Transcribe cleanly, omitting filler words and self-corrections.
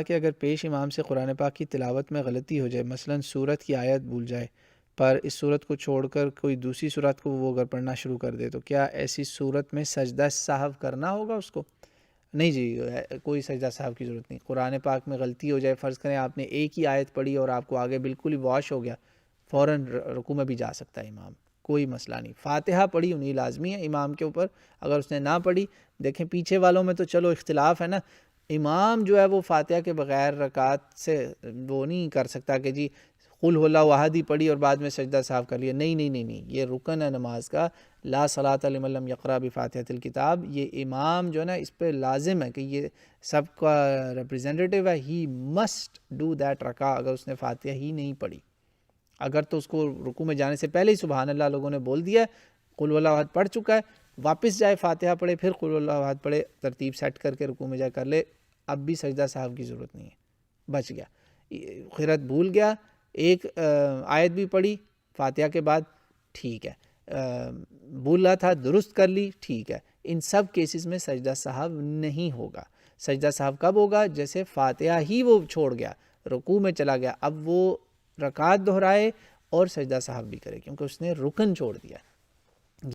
کہ اگر پیش امام سے قرآن پاک کی تلاوت میں غلطی ہو جائے، مثلا سورت کی آیت بھول جائے پر اس سورت کو چھوڑ کر کوئی دوسری سورت کو وہ اگر پڑھنا شروع کر دے، تو کیا ایسی صورت میں سجدہ سہو کرنا ہوگا اس کو؟ نہیں جی، کوئی سجدہ سہو کی ضرورت نہیں۔ قرآن پاک میں غلطی ہو جائے، فرض کریں آپ نے ایک ہی آیت پڑھی اور آپ کو آگے بالکل ہی واش ہو گیا، فوراً رکوع میں بھی جا سکتا ہے امام، کوئی مسئلہ نہیں۔ فاتحہ پڑھی ہونی لازمی ہے امام کے اوپر، اگر اس نے نہ پڑھی، دیکھیں پیچھے والوں میں تو چلو اختلاف ہے نا، امام جو ہے وہ فاتحہ کے بغیر رکعت سے وہ نہیں کر سکتا کہ جی قل هو اللہ احد ہی پڑھی اور بعد میں سجدہ سہو کر لیا، نہیں نہیں نہیں نہیں، یہ رکن ہے نماز کا، لا صلاۃ لمن لم یقرأ بفاتحۃ الکتاب۔ یہ امام جو ہے نا اس پہ لازم ہے کہ یہ سب کا ریپریزنٹیو ہے، ہی مسٹ ڈو دیٹ رکعہ، اگر اس نے فاتحہ ہی نہیں پڑھی۔ اگر تو اس کو رکوع میں جانے سے پہلے ہی سبحان اللہ لوگوں نے بول دیا ہے، قل هو اللہ احد پڑھ چکا ہے، واپس جائے فاتحہ پڑھے، پھر قل هو اللہ احد پڑھے، ترتیب سیٹ کر کے رکوع میں جا کر لے، اب بھی سجدہ سہو کی ضرورت نہیں ہے، بچ گیا۔ قرأت بھول گیا، ایک آیت بھی پڑھی فاتحہ کے بعد، ٹھیک ہے، بھول رہا تھا درست کر لی، ٹھیک ہے، ان سب کیسز میں سجدہ سہو نہیں ہوگا۔ سجدہ سہو کب ہوگا؟ جیسے فاتحہ ہی وہ چھوڑ گیا، رکوع میں چلا گیا، اب وہ رکعت دہرائے اور سجدہ سہو بھی کرے، کیونکہ اس نے رکن چھوڑ دیا۔